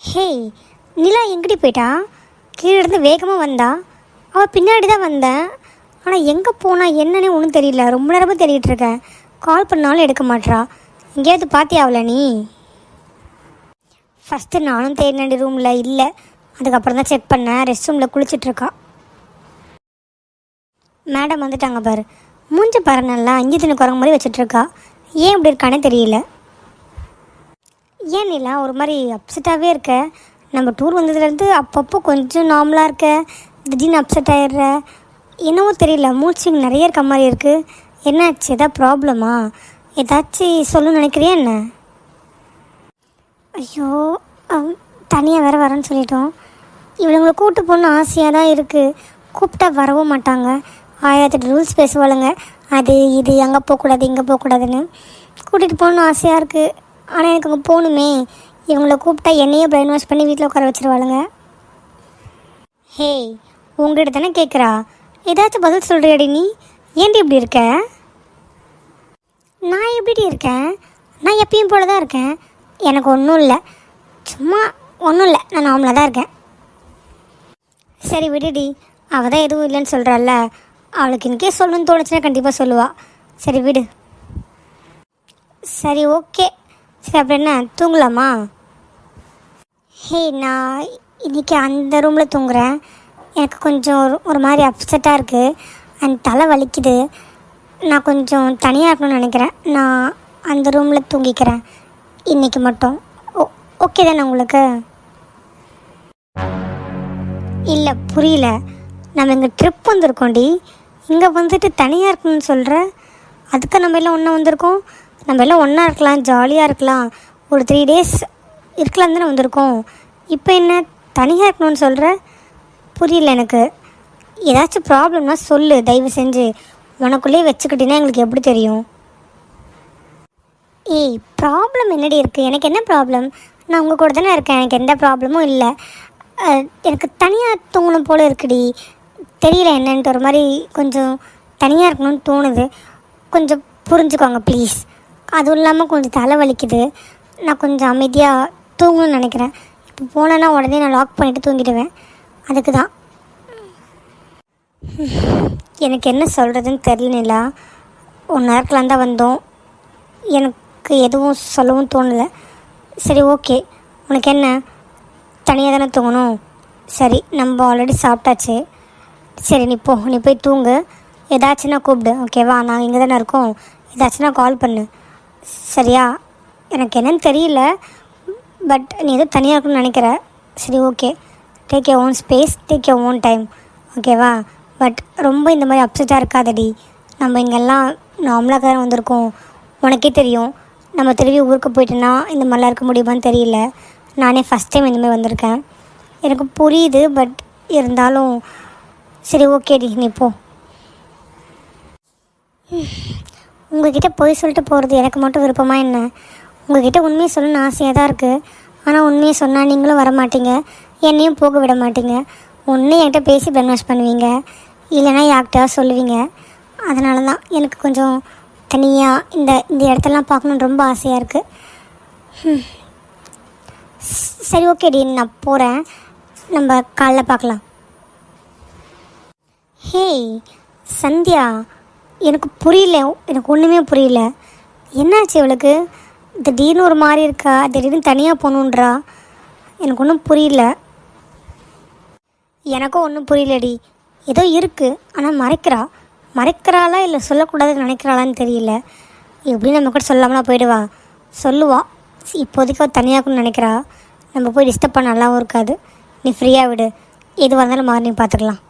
Hey, நிலா எங்கிட்டி போயிட்டா? கீழே இருந்து வேகமாக வந்தா. அவள் பின்னாடி தான் வந்தேன். ஆனால் எங்கே போனா என்னன்னே ஒன்றும் தெரியல. ரொம்ப நேரமாக தேடிட்டு இருக்கேன். கால் பண்ணாலும் எடுக்க மாட்றா. எங்கேயாவது பார்த்தியாவல நீ? ஃபஸ்ட்டு நானும் தேடினேன் ரூமில், இல்லை. அதுக்கப்புறம் தான் செக் பண்ணேன். ரெஸ்ட் ரூமில் குளிச்சிட்ருக்கா. மேடம் வந்துட்டாங்க பாரு. மூஞ்ச பாரு, நல்லா அஞ்சு தின குரங்கு மாதிரி வச்சிட்ருக்கா. ஏன் இப்படி இருக்கானே தெரியல. ஏன் நிலா ஒரு மாதிரி அப்செட்டாகவே இருக்க? நம்ம டூர் வந்ததுலேருந்து அப்பப்போ கொஞ்சம் நார்மலாக இருக்க, திடீர்னு அப்செட் ஆகிடுற. என்னவோ தெரியல, மூட் ஸ்விங் நிறைய இருக்க மாதிரி இருக்குது. என்னாச்சு? எதாவது ப்ராப்ளமா? ஏதாச்சும் சொல்லணும்னு நினைக்கிறியா என்ன? ஐயோ, தனியாக வேறு வரேன்னு சொல்லிட்டோம். இவளுங்களை கூப்பிட்டு போகணுன்னு ஆசையாக தான் இருக்குது. கூப்பிட்டா வரவும் மாட்டாங்க. 1008 ரூல்ஸ் பேசுவாளுங்க. அது இது அங்கே போகக்கூடாது இங்கே போகக்கூடாதுன்னு. கூட்டிகிட்டு போகணுன்னு ஆசையாக இருக்குது. ஆனால் எனக்கு அங்கே போகணுமே. இவங்களை கூப்பிட்டா என்னையே பிரெயின் வாஷ் பண்ணி வீட்டில் உட்கார வச்சுருவாளுங்க. ஹேய், உங்கள்கிட்ட தானே கேட்குறா. ஏதாச்சும் பதில் சொல்கிறியாடி நீ? ஏன்டி இப்படி இருக்க? நான் எப்படி இருக்கேன்? நான் எப்பயும் போல தான் இருக்கேன். எனக்கு ஒன்றும் இல்லை, சும்மா ஒன்றும் இல்லை. நான் நார்மலாக தான் இருக்கேன். சரி விடுடி, அவள் தான் எதுவும் இல்லைன்னு சொல்கிறாள்ல. அவளுக்கு இன்கேஸ் சொல்லணும்னு தோணுச்சுன்னா கண்டிப்பாக சொல்லுவாள். சரி விடு. சரி ஓகே. சரி அப்புறம் என்ன, தூங்கலாமா? ஹே, நான் இன்றைக்கி அந்த ரூமில் தூங்குறேன். எனக்கு கொஞ்சம் ஒரு மாதிரி அப்செட்டாக இருக்குது. அந்த தலை வலிக்குது. நான் கொஞ்சம் தனியாக இருக்கணும்னு நினைக்கிறேன். நான் அந்த ரூமில் தூங்கிக்கிறேன் இன்றைக்கி மட்டும். ஓகே தானே உங்களுக்கு? இல்லை புரியல. நம்ம இங்கே ட்ரிப் வந்திருக்கோண்டி. இங்கே வந்துட்டு தனியாக இருக்கணும்னு சொல்கிற. அதுக்கு நம்ம எல்லாம் ஒன்றா வந்திருக்கோம். நம்ம எல்லாம் ஒன்றா இருக்கலாம், ஜாலியாக இருக்கலாம், ஒரு 3 days இருக்கலாம் தானே வந்திருக்கோம். இப்போ என்ன தனியாக இருக்கணும்னு சொல்கிற? புரியல எனக்கு. ஏதாச்சும் ப்ராப்ளம்னா சொல்லு தயவு செஞ்சு. உனக்குள்ளேயே வச்சுக்கிட்டீங்கன்னா எங்களுக்கு எப்படி தெரியும்? ஏய், ப்ராப்ளம் என்னடி இருக்குது? எனக்கு என்ன ப்ராப்ளம்? நான் உங்கள் கூட தானே இருக்கேன். எனக்கு எந்த ப்ராப்ளமும் இல்லை. எனக்கு தனியாக தூங்கணும் போல் இருக்குடி. தெரியல என்னன்ட்டு, ஒரு மாதிரி கொஞ்சம் தனியாக இருக்கணும்னு தோணுது. கொஞ்சம் புரிஞ்சுக்கோங்க ப்ளீஸ். அதுவும் இல்லாமல் கொஞ்சம் தலை வலிக்குது. நான் கொஞ்சம் அமைதியாக தூங்கணும்னு நினைக்கிறேன். இப்போ போனேன்னா உடனே நான் லாக் பண்ணிவிட்டு தூங்கிடுவேன். அதுக்கு தான். எனக்கு என்ன சொல்கிறதுன்னு தெரியலனில்லா. 1 நேரத்தில் தான் வந்தோம். எனக்கு எதுவும் சொல்லவும் தோணலை. சரி ஓகே, உனக்கு என்ன தனியாக தானே தூங்கணும்? சரி, நம்ம ஆல்ரெடி சாப்பிட்டாச்சு. சரி நீ போய் தூங்கு. ஏதாச்சுன்னா கூப்பிடு, ஓகேவா? நாங்கள் இங்கே தானே இருக்கோம். ஏதாச்சுன்னா கால் பண்ணு, சரியா? எனக்கு என்னன்னு தெரியல, பட் நீ எதுவும் தனியாக இருக்குன்னு நினைக்கிற. சரி okay, take your own space, take your own time, ஓகேவா? பட் ரொம்ப இந்த மாதிரி அப்செட்டாக இருக்காதடி. நம்ம இங்கெல்லாம் நார்மலாக தான் வந்திருக்கோம். உனக்கே தெரியும், நம்ம திரும்பி ஊருக்கு போயிட்டோன்னா இந்த மாதிரிலாம் இருக்க முடியுமான்னு தெரியல. நானே ஃபஸ்ட் டைம் இந்த மாதிரி வந்திருக்கேன். எனக்கு புரியுது, பட் இருந்தாலும் சரி ஓகேடி, நீ போ. உங்கள்கிட்ட போய் சொல்லிட்டு போகிறது எனக்கு மட்டும் விருப்பமாக என்ன? உங்கள்கிட்ட உண்மையை சொல்லணும்னு ஆசையாக தான் இருக்குது. ஆனால் உண்மையை சொன்னால் நீங்களும் வர மாட்டீங்க, என்னையும் போக விட மாட்டீங்க. ஒன்று என்கிட்ட பேசி பிரெயின் வாஷ் பண்ணுவீங்க, இல்லைனா யார்கிட்டயா சொல்லுவீங்க. அதனால தான் எனக்கு கொஞ்சம் தனியாக இந்த இடத்தெல்லாம் பார்க்கணுன்னு ரொம்ப ஆசையாக இருக்குது. சரி ஓகேடி, நான் போகிறேன். நம்ம காலைல பார்க்கலாம். ஹேய் சந்தியா, எனக்கு புரியல. எனக்கு ஒன்றுமே புரியல. என்னாச்சு இவளுக்கு? திடீர்னு ஒரு மாதிரி இருக்கா, திடீர்னு தனியாக போகணுன்றா. எனக்கு ஒன்றும் புரியல. எனக்கும் ஒன்றும் புரியலடி. ஏதோ இருக்குது, ஆனால் மறைக்கிறாளா இல்லை சொல்லக்கூடாதுன்னு நினைக்கிறாளான்னு தெரியல. எப்படி நம்ம கூட சொல்லாமலாம் போயிடுவா? சொல்லுவா. இப்போதைக்கு தனியாக இருக்குன்னு நினைக்கிறா. நம்ம போய் டிஸ்டர்ப் பண்ண நல்லாவும் இருக்காது. நீ ஃப்ரீயாக விடு, எதுவாக இருந்தாலும் மார்னிங் பார்த்துக்கலாம்.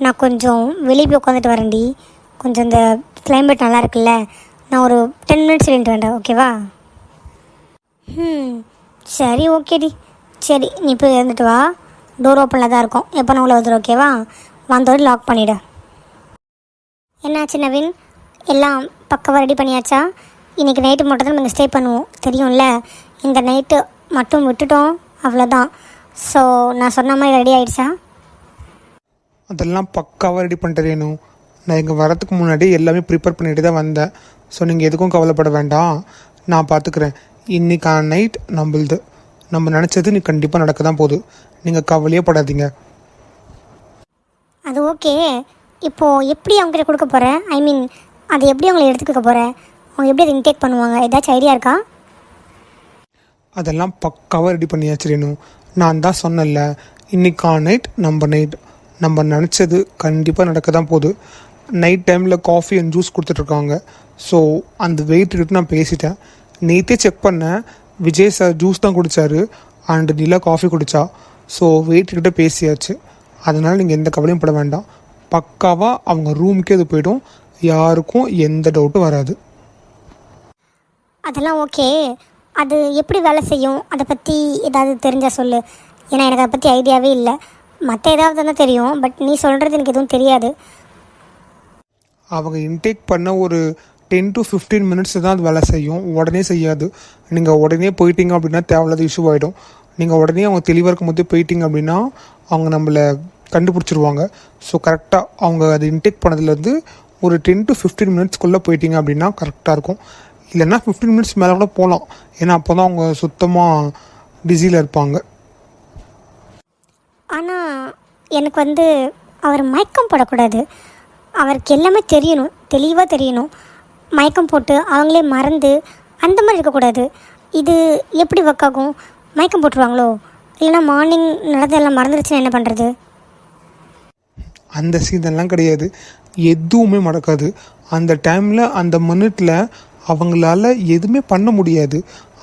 நான் கொஞ்சம் வெளியே போய் உட்காந்துட்டு வரேன்டி. கொஞ்சம் இந்த கிளைமேட் நல்லா இருக்குல்ல, நான் ஒரு 10 minutes நின்றுட்டு வேண்டாம், ஓகேவா? சரி ஓகேடி. சரி நீ போய் இருந்துட்டு வா. டோர் ஓப்பனில் தான் இருக்கும், எப்போ நான் உள்ள வந்துடும், ஓகேவா? வந்தோடு லாக் பண்ணிவிடு. என்னாச்சு நவீன், எல்லாம் பக்கவாக ரெடி பண்ணியாச்சா? இன்றைக்கி நைட்டு மட்டும் தான் நம்ம ஸ்டே பண்ணுவோம், தெரியும்ல? இந்த நைட்டு மட்டும் விட்டுட்டோம், அவ்வளோதான். ஸோ நான் சொன்ன மாதிரி ரெடி ஆகிடுச்சா? அதெல்லாம் பக்காவாக ரெடி பண்ணிட்டு வேணும். நான் இங்கே வரதுக்கு முன்னாடி எல்லாமே ப்ரிப்பேர் பண்ணிட்டு தான் வந்தேன். ஸோ நீங்கள் எதுக்கும் கவலைப்பட வேண்டாம், நான் பார்த்துக்கிறேன். இன்றைக்கான நைட் நம்மளுது, நம்ம நினச்சது நீ கண்டிப்பாக நடக்க தான் போகுது. நீங்கள் கவலையே படாதீங்க. அது ஓகே. இப்போது எப்படி அவங்ககிட்ட கொடுக்க போகிற? ஐ மீன் அதை எப்படி அவங்களை எடுத்துக்க போகிற? அவங்க எப்படி அதை இன்டேக் பண்ணுவாங்க? ஏதாச்சும் ஐடியா இருக்கா? அதெல்லாம் பக்காவாக ரெடி பண்ணியாச்சு ரேணு. நான் தான் சொன்னேன்ல, இன்னைக்கா நைட் நம்ம நினச்சது கண்டிப்பாக நடக்க தான் போகுது. நைட் டைமில் காஃபி அண்ட் ஜூஸ் கொடுத்துட்ருக்காங்க. ஸோ அந்த வெயிட்டுக்கிட்ட நான் பேசிட்டேன். நேற்றே செக் பண்ணேன், விஜய் சார் ஜூஸ் தான் குடித்தாரு அண்டு நிலா காஃபி குடித்தா. ஸோ வெயிட்டுக்கிட்ட பேசியாச்சு. அதனால் நீங்கள் எந்த கவலையும் பட வேண்டாம். பக்காவாக அவங்க ரூமுக்கே அது போய்டும். யாருக்கும் எந்த டவுட்டும் வராது. அதெல்லாம் ஓகே. அது எப்படி வேலை செய்யும்? அதை பற்றி ஏதாவது தெரிஞ்சால் சொல்லு. ஏன்னா எனக்கு அதை பற்றி ஐடியாவே இல்லை. மற்ற ஏதாவது தான் தெரியும், பட் நீ சொல்கிறது எனக்கு எதுவும் தெரியாது. அவங்க இன்டேக் பண்ண ஒரு 10 to 15 மினிட்ஸ் தான் அது வேலை செய்யும். உடனே செய்யாது. நீங்கள் உடனே போயிட்டீங்க அப்படின்னா தேவையில்லாத இஷ்யூ ஆகிடும். நீங்கள் உடனே அவங்க தெளிவாக இருக்கும் போதே போயிட்டீங்க அப்படின்னா அவங்க நம்மளை கண்டுபிடிச்சிருவாங்க. ஸோ கரெக்டாக அவங்க அது இன்டேக் பண்ணதுலேருந்து ஒரு 10 to 15 மினிட்ஸ்க்குள்ளே போயிட்டீங்க அப்படின்னா கரெக்டாக இருக்கும். இல்லைன்னா 15 மினிட்ஸ் மேலே கூட போகலாம். ஏன்னா அப்போ தான் அவங்க சுத்தமாக டிஸியில் இருப்பாங்க. ஆனால் எனக்கு அவர் மயக்கம் போடக்கூடாது. அவருக்கு எல்லாமே தெரியணும், தெளிவாக தெரியணும். மயக்கம் போட்டு அவங்களே மறந்து அந்த மாதிரி இருக்கக்கூடாது. இது எப்படி ஒர்க் ஆகும்? மயக்கம் போட்டுருவாங்களோ? இல்லைனா மார்னிங் நடந்ததெல்லாம் மறந்துடுச்சுன்னா என்ன பண்ணுறது? அந்த சீனெல்லாம் கிடையாது. எதுவுமே நடக்காது. அந்த டைமில் அந்த மினிட்டில் அவங்களால எதுவுமே பண்ண முடியாது.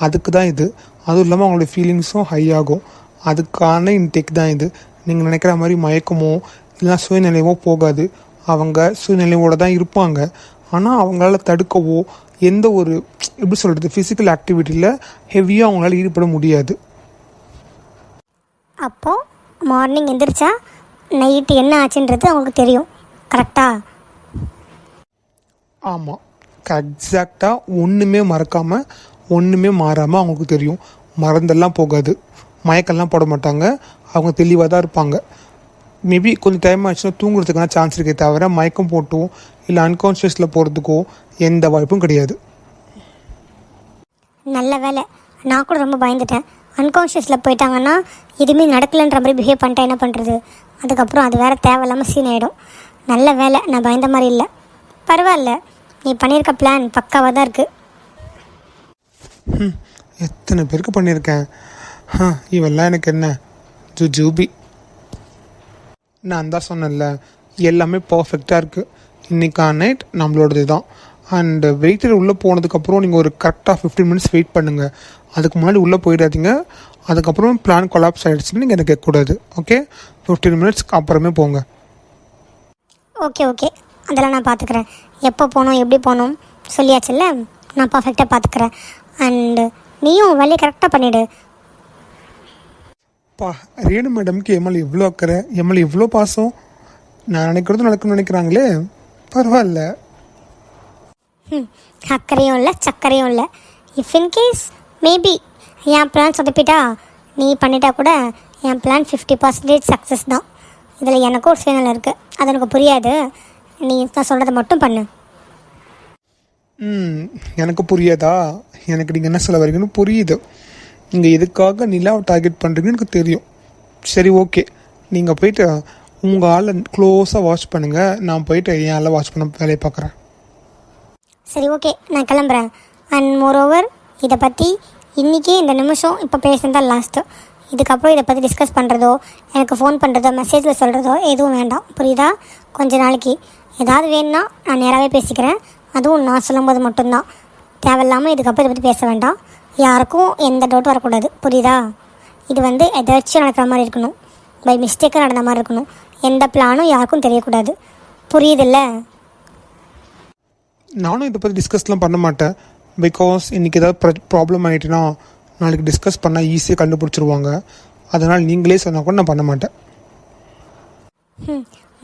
அதுக்கு தான் இது. அதுவும் இல்லாமல் அவங்களோட ஃபீலிங்ஸும் ஹை ஆகும். அதுக்கான இன்டேக் தான் இது. நீங்கள் நினைக்கிற மாதிரி மயக்கமோ இல்லைனா சுயநிலைவோ போகாது. அவங்க சுயநிலையோடு தான் இருப்பாங்க. ஆனால் அவங்களால தடுக்கவோ எந்த ஒரு எப்படி சொல்கிறது ஃபிசிக்கல் ஆக்டிவிட்டியில் ஹெவியாக அவங்களால ஈடுபட முடியாது. அப்போது மார்னிங் எந்திரிச்சா நைட்டு என்ன ஆச்சுன்றது அவங்களுக்கு தெரியும். கரெக்டாக? ஆமாம், எக்ஸாக்டாக. ஒன்றுமே மறக்காமல் ஒன்றுமே மாறாமல் அவங்களுக்கு தெரியும். மறந்தெல்லாம் போகாது. மயக்கெல்லாம் போட மாட்டாங்க. அவங்க தெளிவாக தான் இருப்பாங்க. மேபி கொஞ்சம் டைம் ஆச்சுன்னா தூங்குறதுக்கான சான்ஸ் இருக்கே தவிர மயக்கம் போட்டோ இல்லை அன்கான்ஷியஸில் போகிறதுக்கோ எந்த வாய்ப்பும் கிடையாது. நல்ல வேலை. நான் கூட ரொம்ப பயந்துட்டேன். அன்கான்ஷியஸில் போயிட்டாங்கன்னா எதுவுமே நடக்கலைன்ற மாதிரி பிஹேவ் பண்ணிட்டா என்ன பண்ணுறது? அதுக்கப்புறம் அது வேறு தேவையில்லாமல் சீன் ஆகிடும். நல்ல வேலை, நான் பயந்த மாதிரி இல்லை. பரவாயில்ல, நீ பண்ணியிருக்க பிளான் பக்காவாக தான் இருக்குது. எத்தனை பேருக்கு பண்ணியிருக்கேன். இவெல்லாம் எனக்கு என்ன ஜூபி. நான் தான் சொன்னேன்ல, எல்லாமே பர்ஃபெக்டாக இருக்குது. இன்றைக்கா நைட் நம்மளோடது தான். அண்டு வெயிட்டர் உள்ளே போனதுக்கப்புறம் நீங்கள் ஒரு கரெக்டாக 15 மினிட்ஸ் வெயிட் பண்ணுங்கள். அதுக்கு முன்னாடி உள்ளே போயிடாதீங்க. அதுக்கப்புறம் பிளான் கொலாப்ஸ் ஆகிடுச்சுன்னு நீங்கள் எனக்கு கேட்கக்கூடாது. ஓகே, 15 மினிட்ஸ்க்கு அப்புறமே போங்க. ஓகே ஓகே, அதெல்லாம் நான் பார்த்துக்கிறேன். எப்போ போகணும் எப்படி போகணும் சொல்லியாச்சுல்ல, நான் பர்ஃபெக்டாக பார்த்துக்கிறேன். அண்டு நீயும் வேலையை கரெக்டாக பண்ணிவிடு. ரேணு மேடம்க்கு எம்எல் எவ்வளோ அக்கறை, எம்எல் எவ்வளோ பாசம். நான் நினைக்கிறதும் நடக்கணும்னு நினைக்கிறாங்களே, பரவாயில்ல. அக்கறையும் இல்லை சக்கரையும் இல்லை. இஃப் இன்கேஸ் மேபி என் பிளான் சொதப்பிட்டா நீ பண்ணிட்டா கூட என் பிளான் 50% சக்ஸஸ் தான். இதில் எனக்கும் ஒரு சேனல் இருக்குது. அது எனக்கு புரியாது. நீ நான் சொல்கிறத மட்டும் பண்ணு. எனக்கு புரியாதா? எனக்கு நீங்கள் என்ன சொல்ல வரீங்கன்னு புரியுது. நீங்கள் எதுக்காக நிலாவை டார்கெட் பண்ணுறீங்கன்னு எனக்கு தெரியும். சரி, ஓகே. நீங்கள் போயிட்டு உங்கள் ஆளை க்ளோஸாக வாட்ச் பண்ணுங்கள். நான் போயிட்டு என் ஆளை வாட்ச் பண்ண வேலையை பார்க்குறேன். சரி, ஓகே, நான் கிளம்புறேன். அண்ட் மோரோவர் இதை பற்றி இன்றைக்கி இந்த நிமிஷம் இப்போ பேசுனதான் லாஸ்ட்டு. இதுக்கப்புறம் இதை பற்றி டிஸ்கஸ் பண்ணுறதோ எனக்கு ஃபோன் பண்ணுறதோ மெசேஜில் சொல்கிறதோ எதுவும் வேண்டாம், புரியுதா? கொஞ்ச நாளைக்கு ஏதாவது வேணும்னா நான் நேராகவே பேசிக்கிறேன். அதுவும் நான் சொல்லும்போது மட்டும்தான். தேவையில்லாமல் இதுக்கப்புறம் இதை பற்றி பேச வேண்டாம். யாருக்கும் எந்த டவுட்டும் வரக்கூடாது, புரியுதா? இது எதாச்சும் நடக்கிற மாதிரி இருக்கணும். பை மிஸ்டேக்காக நடந்த மாதிரி இருக்கணும். எந்த பிளானும் யாருக்கும் தெரியக்கூடாது, புரியுதில்ல? நானும் இதை பற்றி டிஸ்கஸ்லாம் பண்ண மாட்டேன். பிகாஸ் இன்றைக்கி ஏதாவது ப்ராப்ளம் ஆகிட்டுனா நாளைக்கு டிஸ்கஸ் பண்ணால் ஈஸியாக கண்டுபிடிச்சிருவாங்க. அதனால் நீங்களே சொன்னால் கூட நான் பண்ண மாட்டேன்.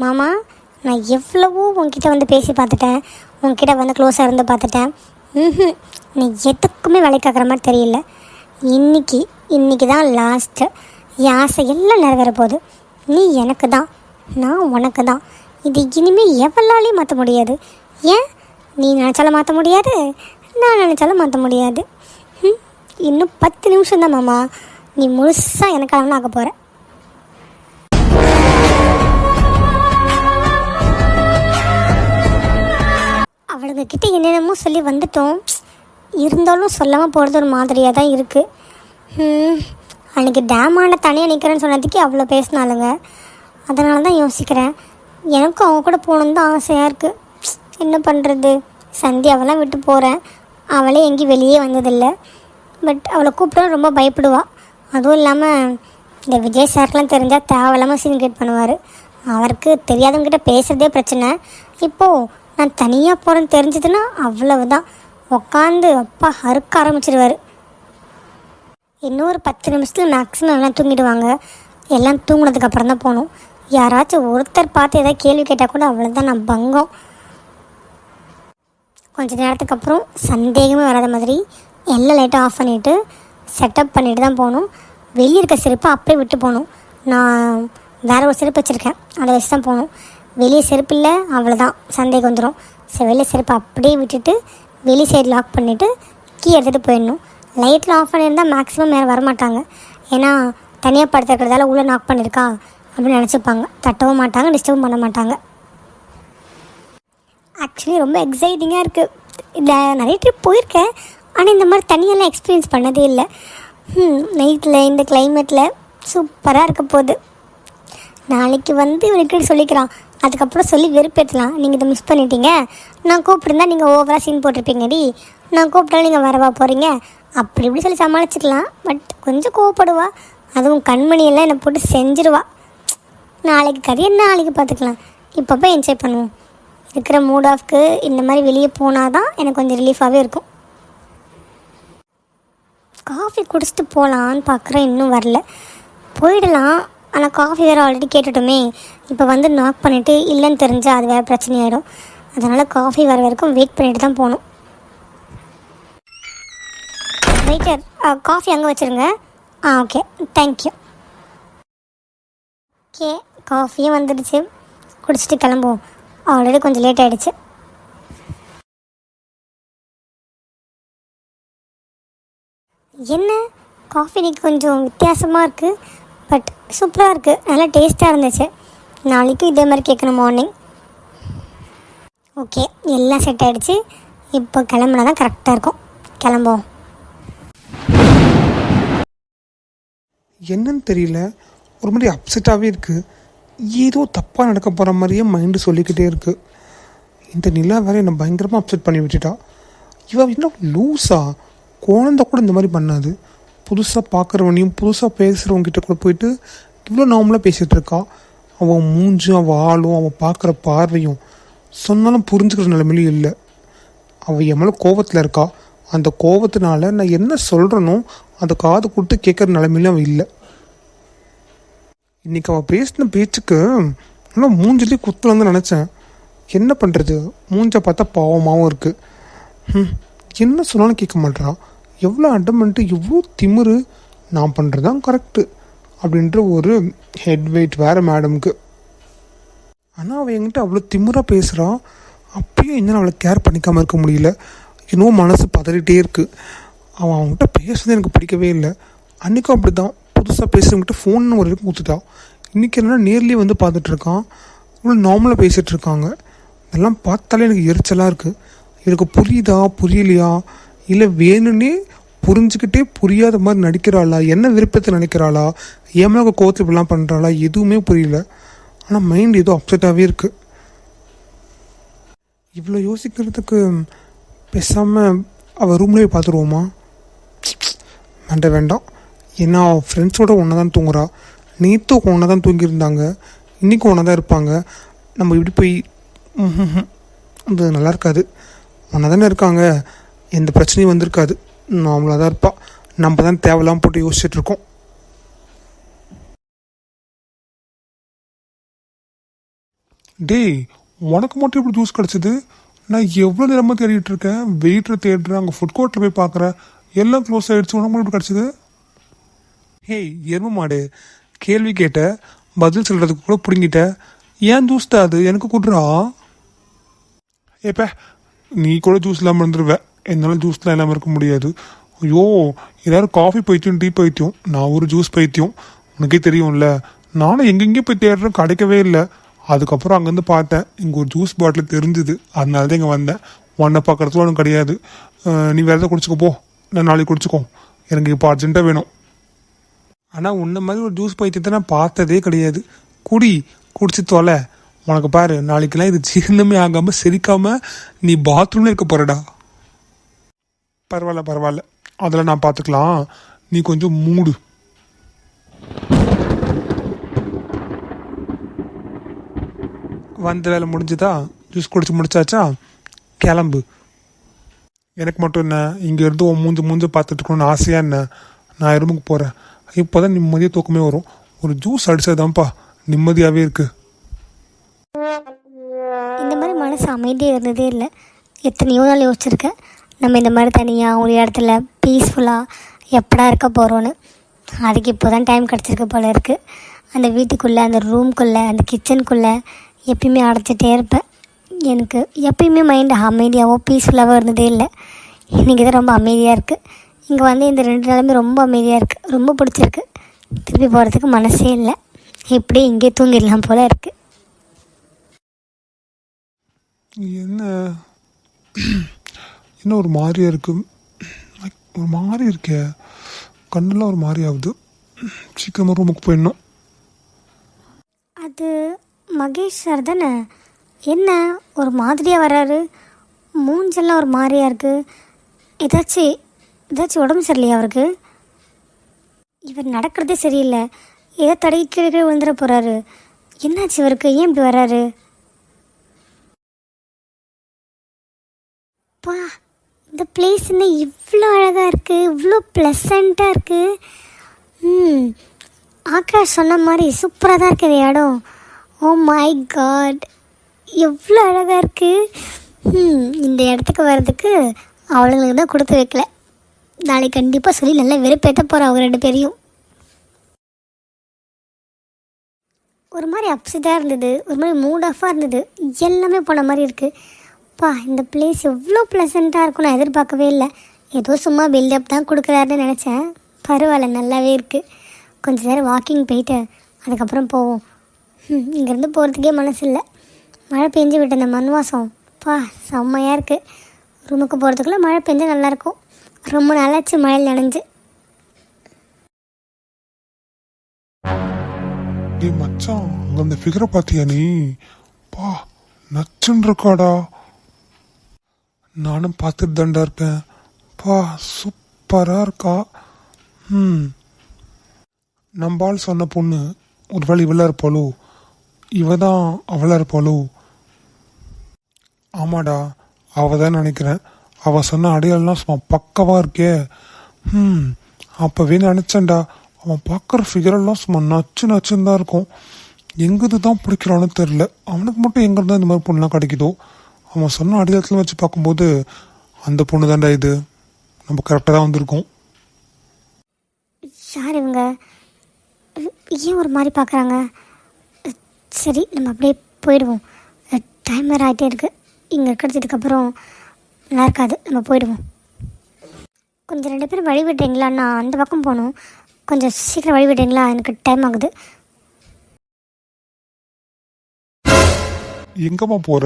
மாமா, நான் எவ்வளவோ உங்ககிட்ட பேசி பார்த்துட்டேன். உங்ககிட்ட க்ளோஸாக இருந்து பார்த்துட்டேன். நீ எதுக்குமே வேலைக்காக்குற மாதிரி தெரியல. இன்னைக்கு தான் லாஸ்ட்டு. என் ஆசை எல்லாம் நிறைவேற போகுது. நீ எனக்கு தான், நான் உனக்கு தான். இது இனிமேல் எவ்வளாலையும் மாற்ற முடியாது. ஏன்? நீ நினச்சாலும் மாற்ற முடியாது, நான் நினச்சாலும் மாற்ற முடியாது. இன்னும் 10 நிமிஷம் தான் மாமா. நீ முழுசாக எனக்காக ஆக போகிற. அவளுங்க கிட்ட என்னென்னமோ சொல்லி வந்துட்டோம். இருந்தாலும் சொல்லாமல் போகிறது ஒரு மாதிரியாக தான் இருக்குது. அன்றைக்கி டேமாண்ட தனியாக நிற்கிறேன்னு சொன்னதுக்கு அவ்வளோ பேசினாலுங்க. அதனால தான் யோசிக்கிறேன், எனக்கும் அவங்க கூட போகணுன்னு தான் ஆசையாக இருக்குது. என்ன பண்ணுறது, சந்தியாவெல்லாம் விட்டு போகிறேன். அவளே எங்கேயும் வெளியே வந்ததில்லை. பட் அவளை கூப்பிட்டா ரொம்ப பயப்படுவாள். அதுவும் இல்லாமல் இந்த விஜய் சார்க்கெலாம் தெரிஞ்சால் தேவையில்லாமல் சீன் கிரியேட் பண்ணுவார். அவருக்கு தெரியாதவங்ககிட்ட பேசுகிறதே பிரச்சனை. இப்போது நான் தனியாக போகிறேன்னு தெரிஞ்சதுன்னா அவ்வளவுதான், உட்காந்து அப்பா அறுக்க ஆரம்பிச்சிடுவார். இன்னொரு 10 நிமிஷத்தில் மேக்ஸிமம் எல்லாம் தூங்கிடுவாங்க. எல்லாம் தூங்கினதுக்கப்புறம் தான் போகணும். யாராச்சும் ஒருத்தர் பார்த்து ஏதாவது கேள்வி கேட்டால் கூட அவ்வளோதான், நான் பங்கம். கொஞ்சம் நேரத்துக்கு அப்புறம் சந்தேகமே வராத மாதிரி எல்லாம் லைட்டாக ஆஃப் பண்ணிவிட்டு செட்டப் பண்ணிட்டு தான் போகணும். வெளியே இருக்க செருப்பை அப்படியே விட்டு போகணும். நான் வேறு ஒரு செருப்பு வச்சுருக்கேன், அதை வச்சு தான் போகணும். வெளியே செருப்பு இல்லை, அவ்வளோதான், சந்தேகம் வந்துடும். சரி, வெளியே செருப்பை அப்படியே விட்டுட்டு வெளி சைடு லாக் பண்ணிவிட்டு கீ எடுத்துகிட்டு போயிடணும். லைட்டில் ஆஃப் பண்ணியிருந்தால் மேக்ஸிமம் யாரும் வரமாட்டாங்க. ஏன்னா தனியாக படுத்துக்கிறதால உள்ளே லாக் பண்ணியிருக்கா அப்படின்னு நினச்சிப்பாங்க. தட்டவும் மாட்டாங்க, டிஸ்டர்பும் பண்ண மாட்டாங்க. ஆக்சுவலி ரொம்ப எக்ஸைட்டிங்காக இருக்குது. இதில் நிறைய ட்ரிப் போயிருக்கேன், ஆனால் இந்த மாதிரி தனியெல்லாம் எக்ஸ்பீரியன்ஸ் பண்ணதே இல்லை. நைட்டில் இந்த கிளைமேட்டில் சூப்பராக இருக்க போகுது. நாளைக்கு வந்து இவனுக்கு சொல்லிக்கிறான், அதுக்கப்புறம் சொல்லி வெறுப்பேற்றலாம். நீங்கள் இதை மிஸ் பண்ணிட்டீங்க, நான் கூப்பிட்டுருந்தா நீங்கள் ஓவராக சீன் போட்டிருப்பீங்கடி, நான் கூப்பிட்டாலும் நீங்கள் வரவா போகிறீங்க, அப்படி இப்படி சொல்லி சமாளிச்சுக்கலாம். பட் கொஞ்சம் கோவப்படுவா. அதுவும் கண்மணியெல்லாம் என்னை போட்டு செஞ்சிருவா. நாளைக்கு கதையை நாளைக்கு பார்த்துக்கலாம், இப்போ போய் என்ஜாய் பண்ணுவோம். இருக்கிற மூட் ஆஃப்க்கு இந்த மாதிரி வெளியே போனால் தான் எனக்கு கொஞ்சம் ரிலீஃபாகவே இருக்கும். காஃபி குடிச்சிட்டு போகலான்னு பார்க்குறேன், இன்னும் வரல. போயிடலாம், ஆனால் காஃபி வேறு ஆல்ரெடி கேட்டுட்டோமே. இப்போ வந்து நாக் பண்ணிவிட்டு இல்லைன்னு தெரிஞ்சால் அது வேறு பிரச்சனையாயிடும். அதனால் காஃபி வர வரைக்கும் வெயிட் பண்ணிட்டு தான் போகணும். வெயிட்டர், காஃபி அங்கே வச்சுருங்க. Okay, thank you. ஓகே, காஃபியும் வந்துடுச்சு, குடிச்சிட்டு கிளம்புவோம். ஆல்ரெடி கொஞ்சம் லேட் ஆகிடுச்சு. என்ன காஃபி இன்னைக்கு கொஞ்சம் வித்தியாசமாக இருக்குது, பட் சூப்பராக இருக்குது, நல்லா டேஸ்ட்டாக இருந்துச்சு. நாளைக்கும் இதே மாதிரி கேட்கணும் மார்னிங். ஓகே, எல்லாம் செட் ஆகிடுச்சு. இப்போ கிளம்புனா தான் கரெக்டாக இருக்கும். கிளம்புவோம். என்னன்னு தெரியல, ஒரு மாதிரி அப்செட்டாகவே இருக்குது. ஏதோ தப்பாக நடக்க போகிற மாதிரியே மைண்டு சொல்லிக்கிட்டே இருக்குது. இந்த நிலா வேறு என்னை பயங்கரமாக அப்செட் பண்ணி விட்டுட்டா. இவள் இன்னும் லூஸா, குழந்த கூட இந்த மாதிரி பண்ணாது. புதுசாக பார்க்குறவனையும் புதுசாக பேசுகிறவங்ககிட்ட கூட போயிட்டு இவ்வளோ நார்மலாக பேசிகிட்டு இருக்கா. அவன் மூஞ்சும் அவள் ஆளும் அவன் பார்க்குற பார்வையும் சொன்னாலும் புரிஞ்சுக்கிற நிலைமையிலும் இல்லை. அவள் என் மேலே கோவத்தில் இருக்கா. அந்த கோவத்தினால நான் என்ன சொல்கிறேனோ அந்த காது கொடுத்து கேட்குற நிலைமையிலும் அவள் இல்லை. இன்றைக்கி அவள் பேசின பேச்சுக்கு நல்லா மூஞ்சிலே குத்தலான்னு நினச்சேன். என்ன பண்ணுறது, மூஞ்சை பார்த்தா பாவமாகவும் இருக்குது. என்ன சொன்னாலும் கேட்க மாட்டேறா. எவ்வளோ அடமெண்ட்டு, எவ்வளோ திமிரு. நான் பண்ணுறது தான் கரெக்டு அப்படின்ற ஒரு ஹெட் வெயிட் வேறு மேடமுக்கு. ஆனால் அவள் என்கிட்ட அவ்வளோ திமிராக பேசுகிறான். அப்பயும் என்ன அவளை கேர் பண்ணிக்காமல் இருக்க முடியல. இன்னும் மனசு பதறிகிட்டே இருக்குது. அவன் அவங்ககிட்ட பேசுறது எனக்கு பிடிக்கவே இல்லை. அன்றைக்கும் அப்படி தான், புதுசாக பேசுகிறவங்ககிட்ட ஃபோன் ஒரு வரைக்கும் கொடுத்துட்டான். இன்றைக்கி என்னென்னா நேர்லேயே வந்து பார்த்துட்ருக்கான். இவ்வளோ நார்மலாக பேசிகிட்டு இருக்காங்க. இதெல்லாம் பார்த்தாலே எனக்கு எரிச்சலாக இருக்குது. எனக்கு புரியுதா புரியலையா, இல்லை வேணும்னே புரிஞ்சுக்கிட்டே புரியாத மாதிரி நடிக்கிறாளா, என்ன விருப்பத்தை நினைக்கிறாளா, ஏமாக கோவத்தில் இப்படிலாம் பண்ணுறாளா, எதுவுமே புரியல. ஆனால் மைண்ட் ஏதோ அப்செட்டாகவே இருக்குது. இவ்வளோ யோசிக்கிறதுக்கு பேசாமல் அவள் ரூம்லேயே பார்த்துருவோமா? வேண்டாம். ஏன்னா அவள் ஃப்ரெண்ட்ஸோடு ஒன்றா தான் தூங்குறா. நேற்றும் ஒன்றா தான் தூங்கியிருந்தாங்க, இன்றைக்கும் ஒன்றா தான் இருப்பாங்க. நம்ம இப்படி போய் அது நல்லா இருக்காது. ஒன்றா தானே இருக்காங்க, எந்த பிரச்சனையும் வந்திருக்காது. நார்மலாக தான் இருப்பாள். நம்ம தான் தேவையில்லாமல் போட்டு யோசிச்சுட்ருக்கோம். டேய், உனக்கு மட்டும் இப்படி ஜூஸ் கிடச்சிது? நான் எவ்வளோ நேரமாக தேடிட்டு இருக்கேன். வெயிட்டரை தேடுறேன், அங்கே ஃபுட் கோர்ட்டில் போய் பார்க்குறேன், எல்லாம் க்ளோஸ் ஆகிடுச்சு. உனக்கு மட்டும் இப்படி கிடச்சிது? ஹேய் எருமை மாடு, கேள்வி கேட்ட பதில் சொல்கிறதுக்கு கூட பிடிங்கிட்ட. ஏன் ஜூஸ் தான் அது, எனக்கு கொடுறா. ஏப்ப நீ கூட ஜூஸ் இல்லாமல் இருந்துருவேன், என்னால் ஜூஸ்லாம் இல்லாமல் இருக்க முடியாது. ஐயோ எல்லாரும் காஃபி பைத்தியம் டீ பைத்தியம், நான் ஒரு ஜூஸ் பைத்தியம். உனக்கே தெரியும்ல, நானும் எங்கெங்கேயும் போய் தேடுறேன், கிடைக்கவே இல்லை. அதுக்கப்புறம் அங்கேருந்து பார்த்தேன், இங்கே ஒரு ஜூஸ் பாட்டில் தெரிஞ்சுது, அதனால தான் இங்கே வந்தேன். உன்னை பார்க்குறதுல ஒன்றும் கிடையாது. நீ வேறு எதாவது குடிச்சிக்கோ போ, நான் நாளைக்கு குடிச்சிக்கோ, எனக்கு இப்போ அர்ஜென்ட்டாக வேணும். ஆனால் உன்ன மாதிரி ஒரு ஜூஸ் பைத்தியத்தை நான் பார்த்ததே கிடையாது. குடிச்சு தொலை. உனக்கு பாரு, நாளைக்கெல்லாம் இது ஜீரணமே ஆகாமல் செரிக்காமல் நீ பாத்ரூம்ல இருக்க போறடா. பரவாயில்ல, அதெல்லாம் நான் பார்த்துக்கலாம், நீ கொஞ்சம் மூடு. வந்த வேலை முடிஞ்சுதா? ஜூஸ் குடிச்சு முடிச்சாச்சா? கிளம்பு. எனக்கு மட்டும் என்ன, இங்கேருந்து உன் மூஞ்ச பார்த்துட்டு இருக்கணும்னு ஆசையாக என்ன? நான் ரூமுக்கு போகிறேன். இப்போ தான் நிம்மதியாக தூக்கமே வரும். ஒரு ஜூஸ் அடிச்சதான்ப்பா நிம்மதியாகவே இருக்கு. இந்த மாதிரி மனசு அமைதியாக இருந்ததே இல்லை. எத்தனையோ நாள் யோசிச்சிருக்கேன், நம்ம இந்த மாதிரி தனியாக ஒரு இடத்துல பீஸ்ஃபுல்லாக எப்படா இருக்க போகிறோன்னு. அதுக்கு இப்போ தான் டைம் கிடச்சிருக்க போல இருக்குது. அந்த வீட்டுக்குள்ளே, அந்த ரூம்குள்ளே, அந்த கிச்சனுக்குள்ளே எப்பயுமே அடைச்சிட்டே இருப்பேன். எனக்கு எப்பயுமே மைண்டு அமைதியாகவோ பீஸ்ஃபுல்லாகவோ இருந்ததே இல்லை. இன்றைக்கி தான் ரொம்ப அமைதியாக இருக்குது. இங்கே வந்து இந்த 2 நாளுமே ரொம்ப அமைதியாக இருக்குது, ரொம்ப பிடிச்சிருக்கு. திருப்பி போகிறதுக்கு மனசே இல்லை. இப்படியே இங்கே தூங்கிடலாம் போல் இருக்குது. என்ன ஒரு மாதிரியா இருக்கு, ஒரு மாதிரி இருக்கே, கண்ணெல்லாம் ஒரு மாதிரி ஆகுது. சீக்கிரமாக ரூமுக்கு போயிடணும். அது மகேஷ் சார் தானே? என்ன ஒரு மாதிரியாக வராரு, மூஞ்செல்லாம் ஒரு மாதிரியாக இருக்குது. ஏதாச்சும் உடம்பு சரியில்லையா அவருக்கு? இவர் நடக்கிறதே சரியில்லை, ஏதோ தடவி கீழே விழுந்துட போகிறாரு. என்னாச்சு இவருக்கு, ஏன் இப்படி வராரு? பா, இந்த பிளேஸ் என்ன இவ்வளோ அழகாக இருக்குது, இவ்வளோ ப்ளசண்ட்டாக இருக்குது. ஆகாஷ் சொன்ன மாதிரி சூப்பராக தான் இருக்குது இடம். ஓ மை காட், எவ்வளோ அழகாக இருக்குது. இந்த இடத்துக்கு வர்றதுக்கு அவளுங்களுக்கு தான் கொடுத்து வைக்கல. நாளைக்கு கண்டிப்பாக சொல்லி நல்லா வெறுப்பேற்ற போகிறேன் அவங்க 2 பேரையும். ஒரு மாதிரி அப்செட்டாக இருந்தது, ஒரு மாதிரி மூட் ஆஃபாக இருந்தது, எல்லாமே போன மாதிரி இருக்குது. பா, இந்த பிளேஸ் எவ்வளோ ப்ளசண்ட்டாக இருக்கும் நான் எதிர்பார்க்கவே இல்லை. ஏதோ சும்மா பில்டப் தான் கொடுக்குறாருன்னு நினச்சேன். பரவாயில்ல, நல்லாவே இருக்குது. கொஞ்சம் நேரம் வாக்கிங் போயிட்டு அதுக்கப்புறம் போவோம். இங்கேருந்து போகிறதுக்கே மனசு இல்லை. மழை பெஞ்சு விட்ட அந்த மண் வாசம் பா செம்மையாக இருக்குது. ரூமுக்கு போகிறதுக்குள்ளே மழை பெஞ்சால் நல்லாயிருக்கும். ரொம்ப நல்லாச்சு மழையில் நனைஞ்சு. மச்சான், அங்கே அந்த ஃபிகரை பார்த்தியா நீ? பா, நச்சுன்னு இருக்காடா. நானும் பார்த்துட்டு தாண்டா இருக்கேன். பா, சூப்பராக இருக்கா. நம்பால் சொன்ன பொண்ணு ஒரு வேளை இவளா இருப்பாளோ, இவ தான் அவளா இருப்பாளோ? ஆமாடா, அவ தான் நினைக்கிறேன். அவ சொன்ன அடையாளம்லாம் சும்மா பக்கவாக இருக்கே. அப்போவே நினச்சேன்டா, அவன் பார்க்குற ஃபிகரெல்லாம் சும்மா நச்சுன்னு தான் இருக்கும். எங்கிருந்து தான் பிடிக்கிறான்னு தெரில. அவனுக்கு மட்டும் எங்கேருந்து இந்த மாதிரி பொண்ணுலாம் கிடைக்குதோ? அவன் சொன்ன அடையாளத்தில் வச்சு பார்க்கும்போது அந்த பொண்ணு தான்டா இது. நம்ம கரெக்டாக தான் வந்திருக்கோம். யார் இவங்க? ஏன் ஒரு மாதிரி பார்க்குறாங்க? சரி, நம்ம அப்படியே போயிடுவோம். டைம் வேறு ஆகிட்டே இருக்குது. இங்கே இருக்கிறதுக்கப்புறம் நல்லா இருக்காது, நம்ம போயிடுவோம். கொஞ்சம் 2 பேரும் வழி விடுறீங்களா? நான் அந்த பக்கம் போகணும், கொஞ்சம் சீக்கிரம் வழி விடுறீங்களா? எனக்கு டைம் ஆகுது. எங்கம்மா போகிற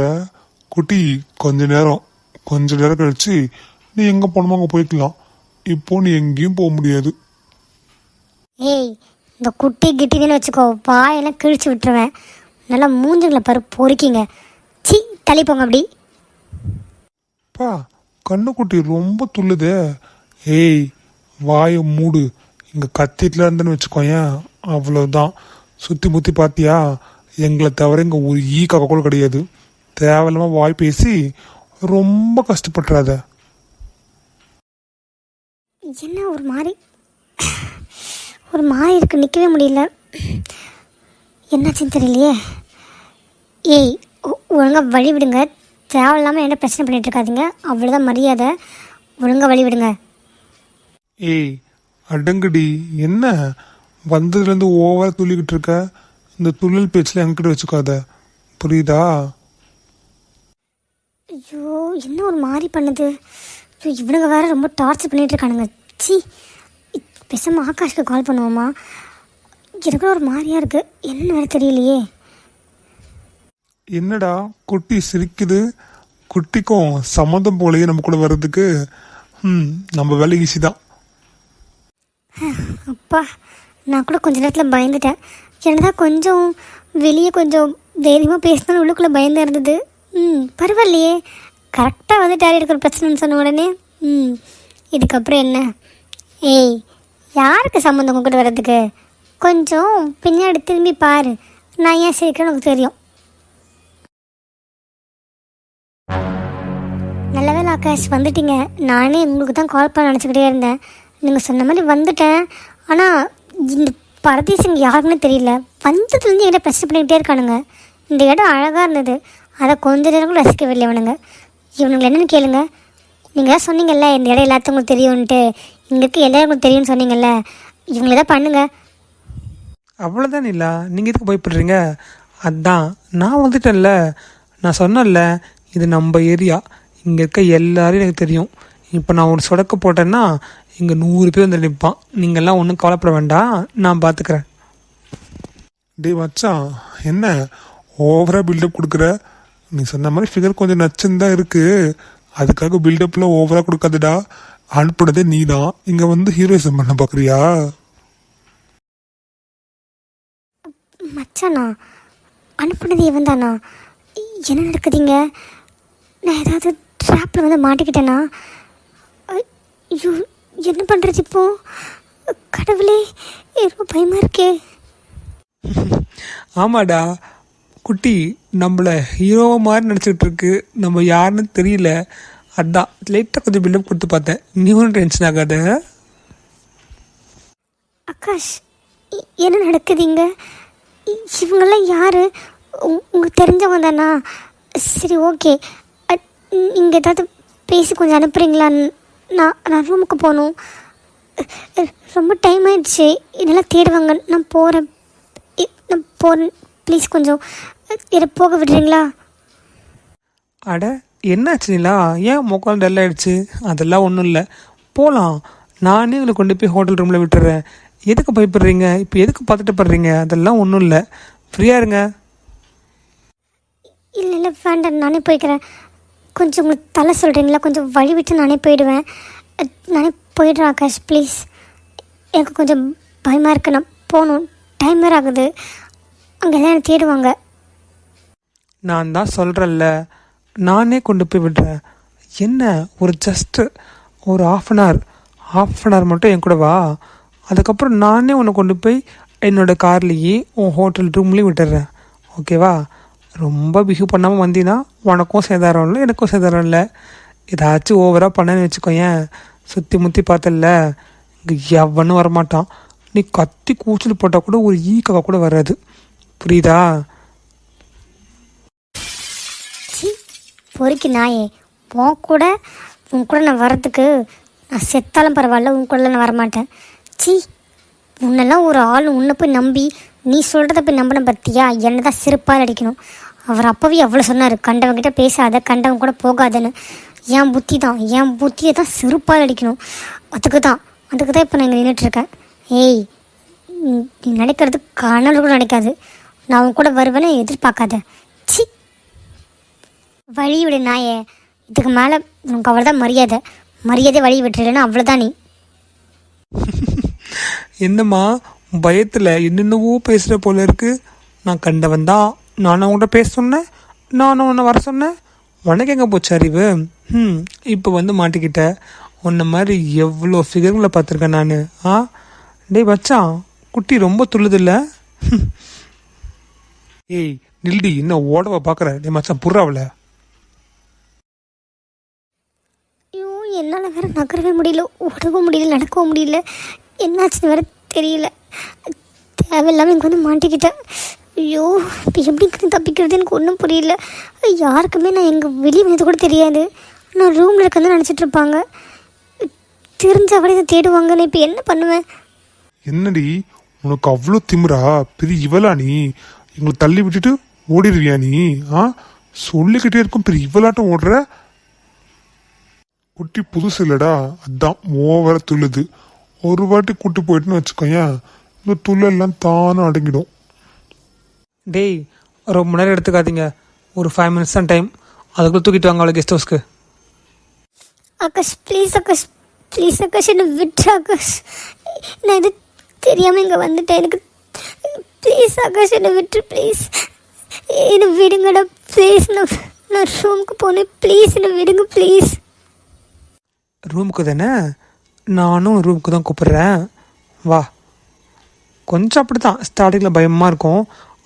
குட்டி? கொஞ்ச நேரம் கழிச்சு நீ எங்கே போகணுமோ அங்கே போய்க்கலாம். இப்போ நீ எங்கேயும் போக முடியாது. ஏய், இந்த குட்டி கிட்டின்னு வச்சுக்கோ, வாயெல்லாம் கிழிச்சு விட்டுருவேன். நல்லா மூஞ்சுங்களை பொறுக்கிங்க. சி, தள்ளி போங்க அப்படி. பா, கண்ணுக்குட்டி ரொம்ப துள்ளுதே. ஏய், வாயை மூடு. இங்கே கத்திட்டுல இருந்துன்னு வச்சுக்கோயேன், அவ்வளோதான். சுற்றி முற்றி பார்த்தியா, எங்களை தவிர இங்கே ஒரு காக்க கூட கிடையாது. தேவையில்லாமல் வாய் பேசி ரொம்ப கஷ்டப்படுறாத. என்ன ஒரு மாதிரி இருக்கு, நிற்கவே முடியல. என்னாச்சுன்னு தெரியலையே. ஏய், ஒழுங்காக வழி விடுங்க. தேவையில்லாமல் என்ன பிரச்சனை பண்ணிட்டு இருக்காதீங்க, அவ்வளோதான் மரியாதை. ஒழுங்காக வழி விடுங்க. ஏய், அடங்குடி, என்ன வந்ததுலேருந்து ஓவராக துள்ளிக்கிட்டு இருக்க? இந்த துள்ளல் பேச்சில் என்கிட்ட வச்சுக்காத, புரியுதா? ஐயோ, என்ன ஒரு மாதிரி பண்ணுது. இவனுங்க வேறு ரொம்ப டார்ச்சர் பண்ணிகிட்டு இருக்கானுங்க. சி பேசாமல் ஆகாஷ்க்கு கால் பண்ணுவோமா? எனக்கு ஒரு மாதிரியாக இருக்குது, என்னன்னு வேறு தெரியலையே. என்னடா குட்டி சிரிக்குது? குட்டிக்கும் சம்மந்தம் போலயே நம்ம கூட வர்றதுக்கு. நம்ம வேலை ஈஸி தான். அப்பா, நான் கூட கொஞ்ச நேரத்தில் பயந்துட்டேன். என்னதான் கொஞ்சம் வெளியே கொஞ்சம் தைரியமாக பேசினாலும் உள்ளுக்குள்ளே பயந்து இருந்தது. பரவாயில்லையே, கரெக்டாக வந்துட்டாரு இருக்கிற பிரச்சனைன்னு சொன்ன உடனே. இதுக்கப்புறம் என்ன? ஏய், யாருக்கு சம்மந்தம் உங்ககிட்ட வர்றதுக்கு? கொஞ்சம் பின்னாடி திரும்பி பாரு, நான் ஏன் சிரிக்கிறேன்னு எனக்கு தெரியும். நல்ல வேளை ஆகாஷ் வந்துட்டீங்க. நானே உங்களுக்கு தான் கால் பண்ண நினச்சிக்கிட்டே இருந்தேன். நீங்கள் சொன்ன மாதிரி வந்துட்டேன். ஆனால் இந்த பரதேசிங்க யாருன்னு தெரியல, வந்ததுலேருந்து என்கிட்ட பிரச்சனை பண்ணிக்கிட்டே இருக்கானுங்க. இந்த இடம் அழகாக இருந்தது, அதை கொஞ்ச நேரம் கூட ரசிக்கவில்லை இவனுங்க. இவனுங்களை என்னென்னு கேளுங்க. நீங்கள் தான் சொன்னீங்கல்ல இந்த இடம் எல்லாத்துக்கும் தெரியும்ன்ட்டு, இங்கே இருக்க எல்லாருக்கும் தெரியும்னு சொன்னீங்கல்ல, இவங்கள தான் பண்ணுங்க. அவ்வளோதான் இல்லை, நீங்கள் எதுக்கு பயப்படுறீங்க? அதான் நான் வந்துட்டேன்ல, நான் சொன்னேன்ல, இது நம்ம ஏரியா, இங்கே இருக்க எல்லாரும் எனக்கு தெரியும். இப்போ நான் ஒரு சொடக்க போட்டேன்னா இங்கே 100 பேர் வந்து நிற்பான். நீங்கள்லாம் ஒன்றும் கவலைப்பட வேண்டாம், நான் பார்த்துக்கிறேன். டேய் மச்சான், என்ன ஓவரா பில்டப் கொடுக்குற? நீ சொன்ன மாதிரி ஃபிகர் கொஞ்சம் நச்சுன்னு தான் இருக்கு, அதுக்காக பில்டப்லாம் ஓவரா கொடுக்காதடா. அனுப்புனதே நீ தான், இங்கே வந்து ஹீரோயிசம் பண்ண பார்க்குறியா? மச்சானா, அனுப்புனது இவன் தானா? என்ன நடக்குதுங்க? நான் ஏதாவது ட்ராப்பில் வந்து மாட்டிக்கிட்டேனா? ஐயோ, என்ன பண்ணுறது இப்போ? கடவுளே, ரொம்ப பயமாக இருக்கே. ஆமாடா குட்டி, நம்மளை ஹீரோவை மாதிரி நினச்சிக்கிட்டு இருக்கு, நம்ம யாருன்னு தெரியல. அதான் லைட்டாக கொஞ்சம் பில்டப் கொடுத்து பார்த்தேன். நீ ஒன்றும் டென்ஷன் ஆகாத. ஆகாஷ், என்ன நடக்குதுங்க? இவங்கெல்லாம் யார்? உங்களுக்கு தெரிஞ்சவங்க தானா? சரி, ஓகே. நீங்கள் ஏதாவது பேசி கொஞ்சம் அனுப்புகிறீங்களா? நான் ரூமுக்கு போகணும், ரொம்ப டைம் ஆயிடுச்சு. என்னெல்லாம் தேடுவாங்க. நான் போகிறேன் ப்ளீஸ், கொஞ்சம் இதை போக விடுறீங்களா? அட என்னாச்சு நிலா, ஏன் முகம் டல் ஆகிடுச்சு? அதெல்லாம் ஒன்றும் இல்லை, போகலாம். நானே உங்களை கொண்டு போய் ஹோட்டல் ரூமில் விட்டுறேன். எதுக்கு பயப்படுறீங்க? இப்போ எதுக்கு பார்த்துட்டு படுறீங்க? அதெல்லாம் ஒன்றும் இல்லை, ஃப்ரீயாக இருங்க. இல்லை வேண்டாம், நானே போய்க்கிறேன். கொஞ்சம் உங்களுக்கு தலை சொல்கிறீங்களா? கொஞ்சம் வழி விட்டு நானே போயிடுவேன். நானே போயிடுறேன் ஆகாஷ், ப்ளீஸ். எனக்கு கொஞ்சம் பயமாக இருக்கு, நான் போகணும். டைம் வேறு ஆகுது, அங்கே எல்லாம் என்னை தேடுவாங்க. நான் தான் சொல்கிறேன்ல, நானே கொண்டு போய் விடுறேன். என்ன, ஒரு ஜஸ்ட்டு ஒரு half அன் ஹவர் மட்டும் என் கூட வா. அதுக்கப்புறம் நானே உன்னை கொண்டு போய் என்னோடய கார்லேயே உன் ஹோட்டல் ரூம்லேயும் விட்டுடுறேன், ஓகேவா? ரொம்ப பிஹேவ் பண்ணாமல் வந்தீங்கன்னா உனக்கும் சேதாரம் இல்லை, எனக்கும் சேதாரம் இல்லை. ஏதாச்சும் ஓவராக பண்ணேன்னு வச்சுக்கோயேன், சுற்றி முற்றி பார்த்தல, இங்கே எவனும் வரமாட்டான். நீ கத்தி கூச்சல் போட்டால் கூட ஒரு ஈக்காக கூட வராது, புரியுதா? பொறுக்கி நாயே, உன் கூட நான் வர்றதுக்கு நான் செத்தாலும் பரவாயில்ல, உன் கூட நான் வரமாட்டேன். சி, உன்னெல்லாம் ஒரு ஆள் உன்னை போய் நம்பி நீ சொல்கிறத போய் நம்பின பற்றியா? என்னை தான் சிறப்பாக அடிக்கணும். அவர் அப்போவே அவ்வளோ சொன்னார், கண்டவங்கிட்ட பேசாத, கண்டவங்க கூட போகாதன்னு. என் புத்தியை தான் சிறப்பாக அடிக்கணும். அதுக்கு தான் இப்போ நான் இங்கே நின்றுட்டுருக்கேன். ஏய், நீ நினைக்கிறது கனவு கூட நினைக்காது. நான் உன் கூட வருவேன்னு எதிர்பார்க்காத. சி, வழி விடு நாயே. இதுக்கு மேலே உனக்கு அவ்வளோதான் மரியாதை வழி விட்டுறேன்னா அவ்வளோதான் நீ. என்னம்மா பயத்தில் என்னென்னவோ பேசுகிற போல இருக்கு? நான் கண்டவன் தான், நானும் அவங்கள்ட்ட பேச சொன்னேன், நானும் உன்னை வர சொன்னேன். உனக்கு எங்கே போச்சு அறிவு? இப்போ வந்து மாட்டிக்கிட்ட. உன்ன மாதிரி எவ்வளோ ஃபிகர்களை பார்த்துருக்கேன் நான். டேய் மச்சான், குட்டி ரொம்ப துள்ளுதில்ல? ஏய் நில்டி, இன்னும் ஓடவ பார்க்குற? டேய் மச்சான், புறாவில். ஐயோ, என்னால் வேறு நகரவே முடியல, ஓடவும் முடியல, நடக்கவும் முடியல. என்னாச்சுன்னு வேறு தெரியல. தேவையில்லாமல் இங்கே வந்து மாட்டிக்கிட்டேன். ஐயோ, இப்போ எப்படி தப்பிக்கிறது எனக்கு ஒன்றும் புரியல. யாருக்குமே நான் எங்கள் வெளியே வந்தது கூட தெரியாது. நான் ரூமில் இருக்கதான் நினச்சிட்ருப்பாங்க. தெரிஞ்சவளே இதை தேடுவாங்க. நான் இப்போ என்ன பண்ணுவேன்? என்னடி உனக்கு அவ்வளோ திமிரா? பெரிய இவளா நீ? எங்களை தள்ளி விட்டுட்டு ஓடிடுவியா நீ? சொல்லிக்கிட்டே இருக்கும், பெரிய இவளாட்டம் ஓடுற. குட்டி புதுசு இல்லடா, அதான் ஓவரா துள்ளுது. ஒரு வாட்டி கூட்டி போயிட்டுன்னு வச்சுக்கோயேன், இந்த துள்ளெல்லாம் தானும் அடங்கிடும். டேய் ரொம்ப நேரம் எடுத்துக்காதீங்க, ஒரு 5 minutes தான் டைம், அதுக்குள்ளே தூக்கிட்டு வாங்க அவளை கெஸ்ட் ஹவுஸ்க்கு. ஆகாஷ் ப்ளீஸ் ஆகாஷ், ப்ளீஸ் ஆகாஷ் என்னை விட்டு ஆகாஷ். நான் இது தெரியாமல் இங்கே வந்துட்டேன். எனக்கு ப்ளீஸ் ஆகாஷ் என்னை விட்டு, ப்ளீஸ் என்னை விடுங்கடா ப்ளீஸ். நான் ரூமுக்கு போனேன், ப்ளீஸ் என்னை விடுங்க ப்ளீஸ். ரூமுக்கு தானே, நானும் ரூமுக்கு தான் கூப்பிட்றேன், வா. கொஞ்சம் அப்படி தான் ஸ்டார்டிங்கில் பயமாக இருக்கும்,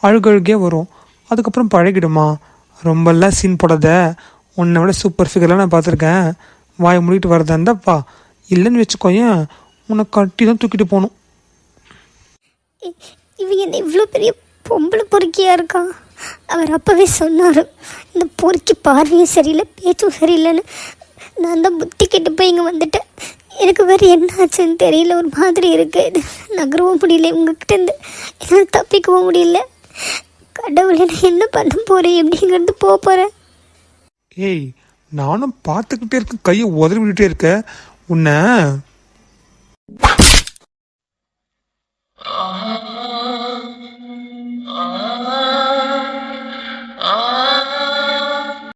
அழுகே வரும், அதுக்கப்புறம் பழகிடுமா. ரொம்பலாம் சீன் போடாத, உன்னை விட சூப்பர் ஃபிகர்லாம் நான் பார்த்துருக்கேன். வாயை மூடிட்டு வரதா இருந்தாப்பா, இல்லைன்னு வச்சுக்கோயேன் உன்னை கட்டி தான் தூக்கிட்டு போகணும். இவங்க என்ன இவ்வளோ பெரிய பொம்பளை பொறுக்கியாக இருக்கா? அவர் அப்போவே சொன்னார், இந்த பொறுக்கி பார்வையும் சரியில்லை பேச்சும் சரியில்லைன்னு. நான் தான் புத்தி கெட்டு போய் இங்கே வந்துட்டேன். எனக்கு வேறு என்ன ஆச்சுன்னு தெரியல, ஒரு மாதிரி இருக்குது. நகரவும் முடியல இவங்ககிட்டேருந்து, என்னால் தப்பிக்கவும் முடியல. கடவுளை நான் என்ன பண்ண போகிறேன், எப்படிங்கிறது போக போகிறேன். ஏய் நானும் பார்த்துக்கிட்டே இருக்கேன், கையை உதறி விட்டுட்டே இருக்க. உன்னை